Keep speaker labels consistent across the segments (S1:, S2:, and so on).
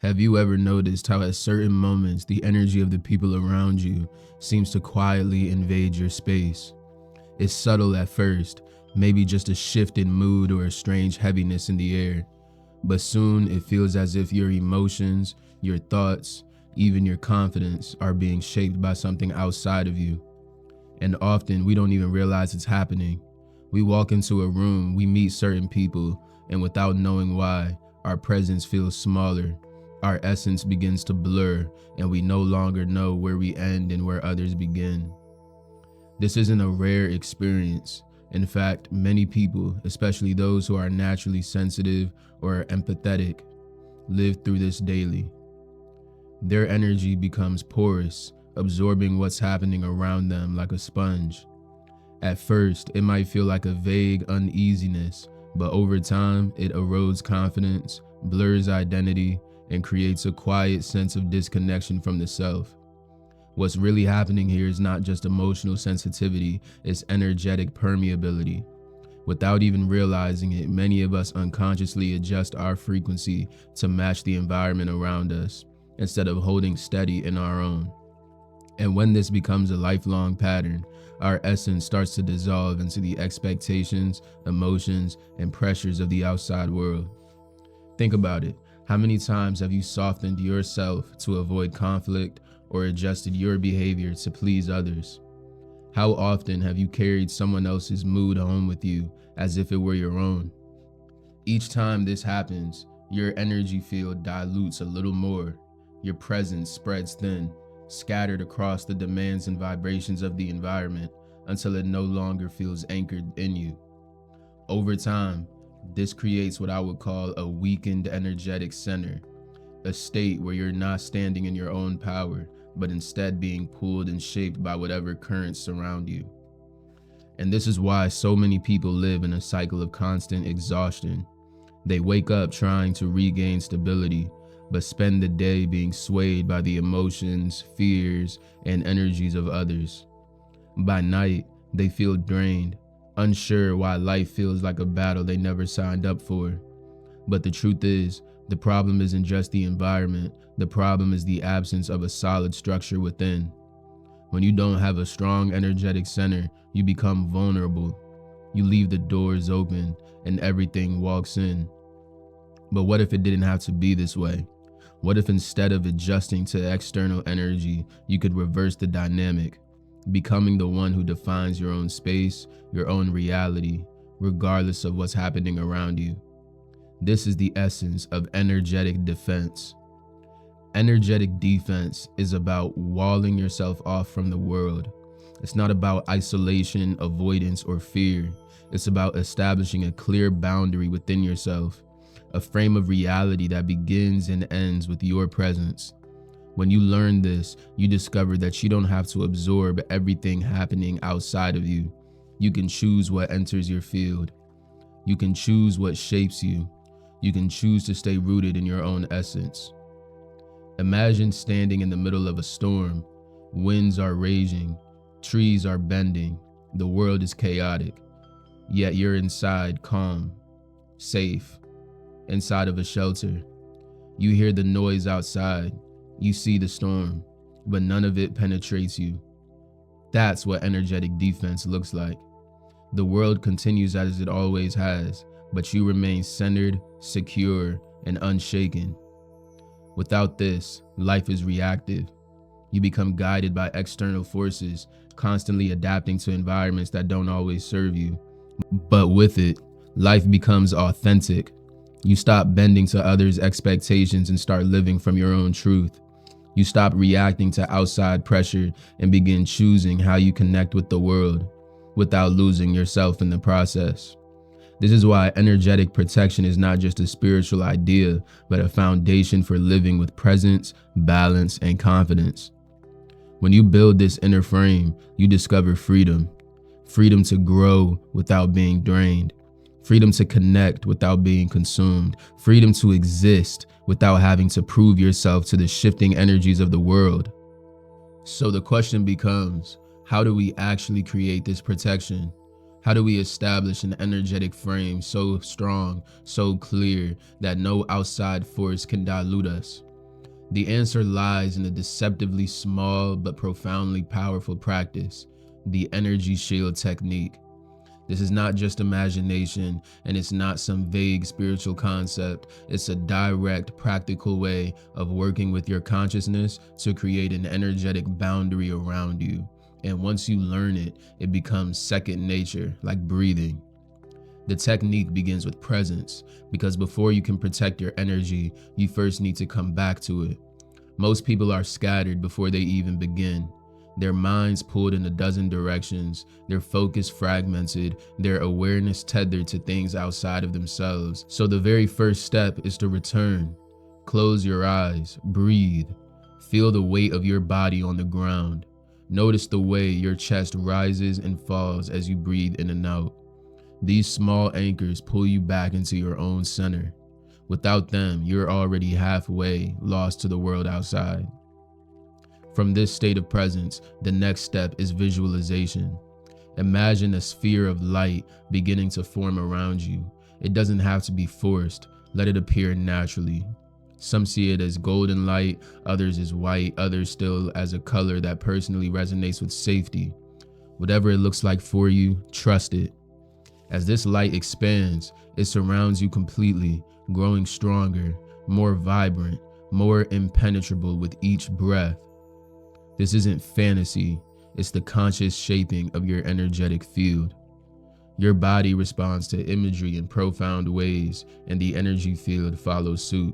S1: Have you ever noticed how at certain moments the energy of the people around you seems to quietly invade your space? It's subtle at first, maybe just a shift in mood or a strange heaviness in the air, but soon it feels as if your emotions, your thoughts, even your confidence are being shaped by something outside of you. And often we don't even realize it's happening. We walk into a room, we meet certain people, and without knowing why, our presence feels smaller. Our essence begins to blur, and we no longer know where we end and where others begin. This isn't a rare experience. In fact, many people, especially those who are naturally sensitive or empathetic, live through this daily. Their energy becomes porous, absorbing what's happening around them like a sponge. At first, it might feel like a vague uneasiness, but over time, it erodes confidence, blurs identity, and creates a quiet sense of disconnection from the self. What's really happening here is not just emotional sensitivity, it's energetic permeability. Without even realizing it, many of us unconsciously adjust our frequency to match the environment around us, instead of holding steady in our own. And when this becomes a lifelong pattern, our essence starts to dissolve into the expectations, emotions, and pressures of the outside world. Think about it. How many times have you softened yourself to avoid conflict or adjusted your behavior to please others? How often have you carried someone else's mood home with you as if it were your own? Each time this happens, your energy field dilutes a little more. Your presence spreads thin, scattered across the demands and vibrations of the environment until it no longer feels anchored in you. Over time, this creates what I would call a weakened energetic center, a state where you're not standing in your own power, but instead being pulled and shaped by whatever currents surround you. And this is why so many people live in a cycle of constant exhaustion. They wake up trying to regain stability, but spend the day being swayed by the emotions, fears, and energies of others. By night, they feel drained, unsure why life feels like a battle they never signed up for. But the truth is, the problem isn't just the environment, the problem is the absence of a solid structure within. When you don't have a strong energetic center, you become vulnerable. You leave the doors open and everything walks in. But what if it didn't have to be this way? What if instead of adjusting to external energy, you could reverse the dynamic, becoming the one who defines your own space, your own reality, regardless of what's happening around you? This is the essence of energetic defense. Energetic defense is about walling yourself off from the world. It's not about isolation, avoidance, or fear. It's about establishing a clear boundary within yourself, a frame of reality that begins and ends with your presence. When you learn this, you discover that you don't have to absorb everything happening outside of you. You can choose what enters your field. You can choose what shapes you. You can choose to stay rooted in your own essence. Imagine standing in the middle of a storm. Winds are raging, trees are bending, the world is chaotic. Yet you're inside, calm, safe, inside of a shelter. You hear the noise outside, you see the storm, but none of it penetrates you. That's what energetic defense looks like. The world continues as it always has, but you remain centered, secure, and unshaken. Without this, life is reactive. You become guided by external forces, constantly adapting to environments that don't always serve you. But with it, life becomes authentic. You stop bending to others' expectations and start living from your own truth. You stop reacting to outside pressure and begin choosing how you connect with the world without losing yourself in the process. This is why energetic protection is not just a spiritual idea, but a foundation for living with presence, balance, and confidence. When you build this inner frame, you discover freedom. Freedom to grow without being drained. Freedom to connect without being consumed. Freedom to exist without having to prove yourself to the shifting energies of the world. So the question becomes, how do we actually create this protection? How do we establish an energetic frame so strong, so clear, that no outside force can dilute us? The answer lies in a deceptively small but profoundly powerful practice, the energy shield technique. This is not just imagination, and it's not some vague spiritual concept. It's a direct, practical way of working with your consciousness to create an energetic boundary around you. And once you learn it, it becomes second nature, like breathing. The technique begins with presence, because before you can protect your energy, you first need to come back to it. Most people are scattered before they even begin. Their minds pulled in a dozen directions, their focus fragmented, their awareness tethered to things outside of themselves. So the very first step is to return. Close your eyes, breathe, feel the weight of your body on the ground. Notice the way your chest rises and falls as you breathe in and out. These small anchors pull you back into your own center. Without them, you're already halfway lost to the world outside. From this state of presence, the next step is visualization. Imagine a sphere of light beginning to form around you. It doesn't have to be forced. Let it appear naturally. Some see it as golden light, others as white, others still as a color that personally resonates with safety. Whatever it looks like for you, trust it. As this light expands, it surrounds you completely, growing stronger, more vibrant, more impenetrable with each breath. This isn't fantasy, it's the conscious shaping of your energetic field. Your body responds to imagery in profound ways, and the energy field follows suit.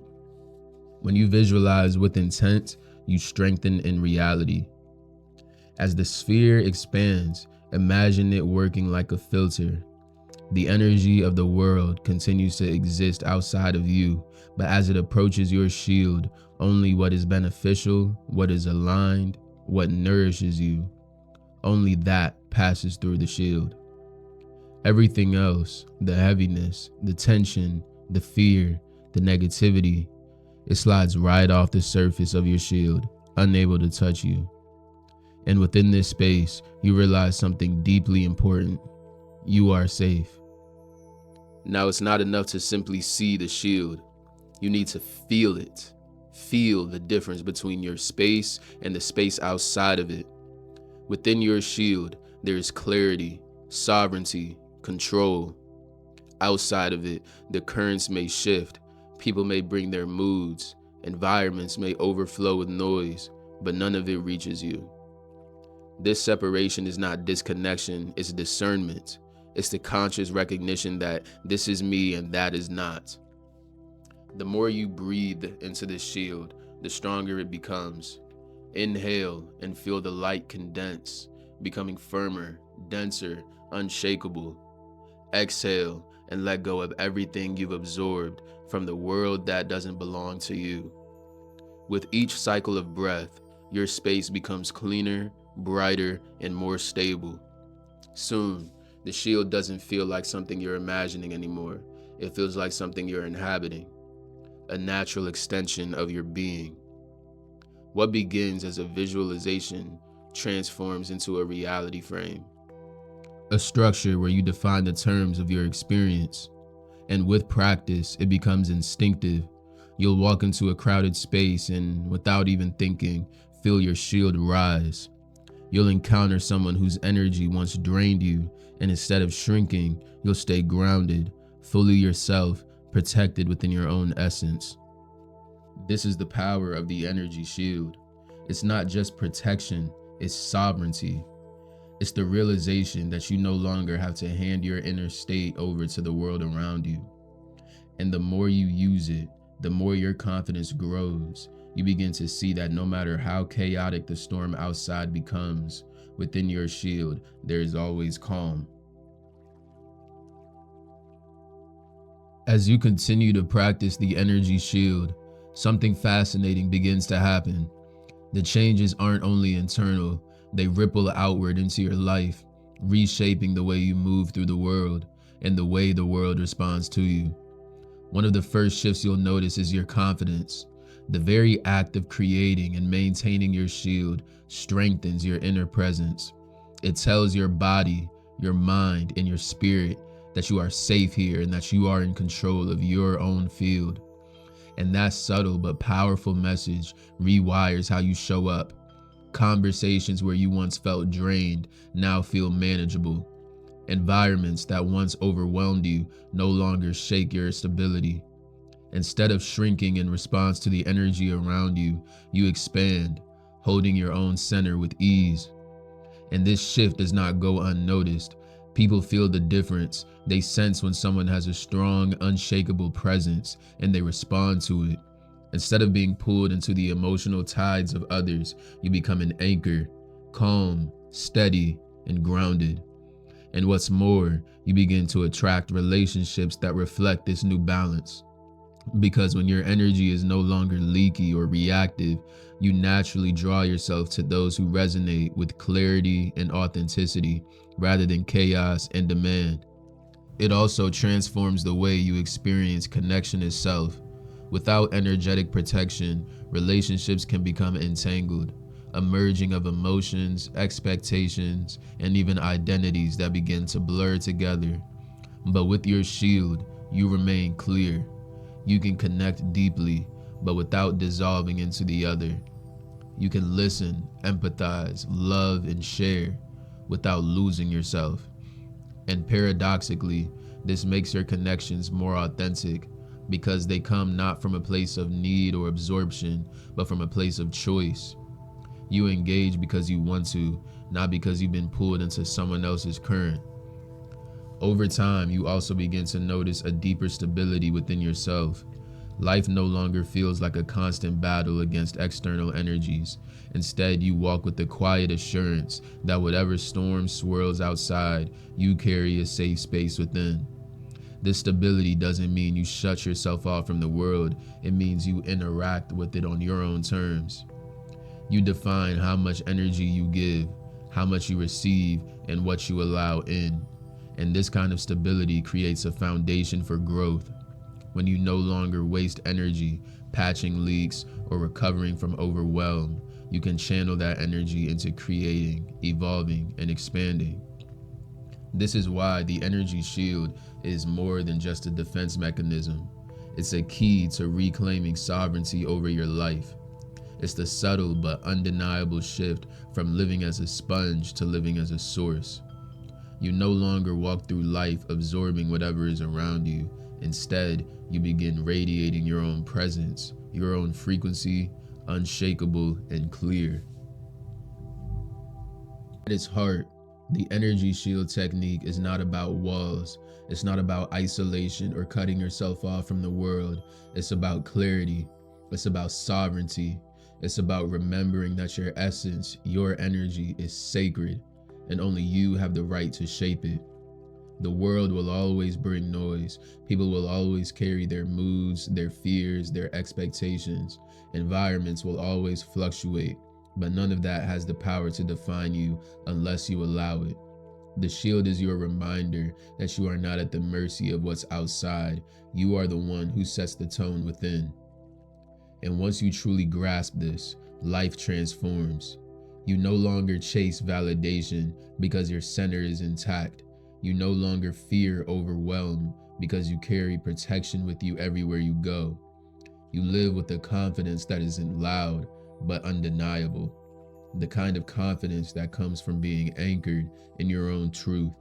S1: When you visualize with intent, you strengthen in reality. As the sphere expands, imagine it working like a filter. The energy of the world continues to exist outside of you, but as it approaches your shield, only what is beneficial, what is aligned, what nourishes you, only that passes through the shield. Everything else, the heaviness, the tension, the fear, the negativity, it slides right off the surface of your shield, unable to touch you. And within this space, you realize something deeply important. You are safe. Now, it's not enough to simply see the shield. You need to feel it. Feel the difference between your space and the space outside of it. Within your shield, there is clarity, sovereignty, control. Outside of it, the currents may shift. People may bring their moods. Environments may overflow with noise, but none of it reaches you. This separation is not disconnection, it's discernment. It's the conscious recognition that this is me and that is not. The more you breathe into this shield, the stronger it becomes. Inhale and feel the light condense, becoming firmer, denser, unshakable. Exhale and let go of everything you've absorbed from the world that doesn't belong to you. With each cycle of breath, your space becomes cleaner, brighter, and more stable. Soon, the shield doesn't feel like something you're imagining anymore. It feels like something you're inhabiting, a natural extension of your being. What begins as a visualization transforms into a reality frame, a structure where you define the terms of your experience. And with practice, it becomes instinctive. You'll walk into a crowded space and, without even thinking, feel your shield rise. You'll encounter someone whose energy once drained you, and instead of shrinking, you'll stay grounded, fully yourself, protected within your own essence. This is the power of the energy shield. It's not just protection, it's sovereignty. It's the realization that you no longer have to hand your inner state over to the world around you. And the more you use it, the more your confidence grows. You begin to see that no matter how chaotic the storm outside becomes, within your shield, there is always calm. As you continue to practice the energy shield, something fascinating begins to happen. The changes aren't only internal, they ripple outward into your life, reshaping the way you move through the world and the way the world responds to you. One of the first shifts you'll notice is your confidence. The very act of creating and maintaining your shield strengthens your inner presence. It tells your body, your mind, and your spirit that you are safe here and that you are in control of your own field. And that subtle but powerful message rewires how you show up. Conversations where you once felt drained now feel manageable. Environments that once overwhelmed you no longer shake your stability. Instead of shrinking in response to the energy around you, you expand, holding your own center with ease. And this shift does not go unnoticed. People feel the difference. They sense when someone has a strong, unshakable presence, and they respond to it. Instead of being pulled into the emotional tides of others, you become an anchor, calm, steady, and grounded. And what's more, you begin to attract relationships that reflect this new balance. Because when your energy is no longer leaky or reactive, you naturally draw yourself to those who resonate with clarity and authenticity rather than chaos and demand. It also transforms the way you experience connection itself. Without energetic protection, relationships can become entangled, a merging of emotions, expectations, and even identities that begin to blur together. But with your shield, you remain clear. You can connect deeply, but without dissolving into the other. You can listen, empathize, love, and share without losing yourself. And paradoxically, this makes your connections more authentic because they come not from a place of need or absorption, but from a place of choice. You engage because you want to, not because you've been pulled into someone else's current. Over time, you also begin to notice a deeper stability within yourself. Life no longer feels like a constant battle against external energies. Instead, you walk with the quiet assurance that whatever storm swirls outside, you carry a safe space within. This stability doesn't mean you shut yourself off from the world. It means you interact with it on your own terms. You define how much energy you give, how much you receive, and what you allow in. And this kind of stability creates a foundation for growth. When you no longer waste energy patching leaks or recovering from overwhelm, you can channel that energy into creating, evolving, and expanding. This is why the energy shield is more than just a defense mechanism. It's a key to reclaiming sovereignty over your life. It's the subtle but undeniable shift from living as a sponge to living as a source. You no longer walk through life absorbing whatever is around you. Instead, you begin radiating your own presence, your own frequency, unshakable and clear. At its heart, the energy shield technique is not about walls. It's not about isolation or cutting yourself off from the world. It's about clarity. It's about sovereignty. It's about remembering that your essence, your energy is sacred, and only you have the right to shape it. The world will always bring noise. People will always carry their moods, their fears, their expectations. Environments will always fluctuate, but none of that has the power to define you unless you allow it. The shield is your reminder that you are not at the mercy of what's outside. You are the one who sets the tone within. And once you truly grasp this, life transforms. You no longer chase validation because your center is intact. You no longer fear overwhelm because you carry protection with you everywhere you go. You live with a confidence that isn't loud, but undeniable. The kind of confidence that comes from being anchored in your own truth.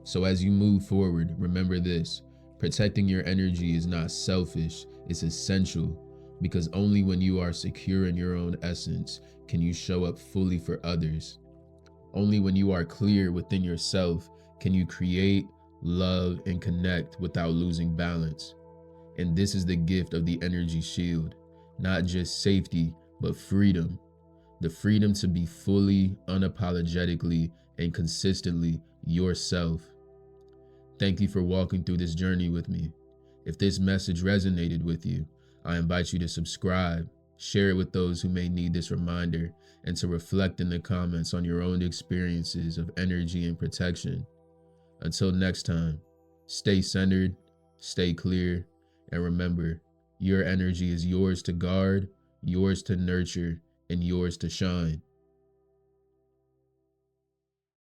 S1: So as you move forward, remember this: protecting your energy is not selfish, it's essential. Because only when you are secure in your own essence can you show up fully for others. Only when you are clear within yourself can you create, love, and connect without losing balance. And this is the gift of the energy shield. Not just safety, but freedom. The freedom to be fully, unapologetically, and consistently yourself. Thank you for walking through this journey with me. If this message resonated with you, I invite you to subscribe, share it with those who may need this reminder, and to reflect in the comments on your own experiences of energy and protection. Until next time, stay centered, stay clear, and remember, your energy is yours to guard, yours to nurture, and yours to shine.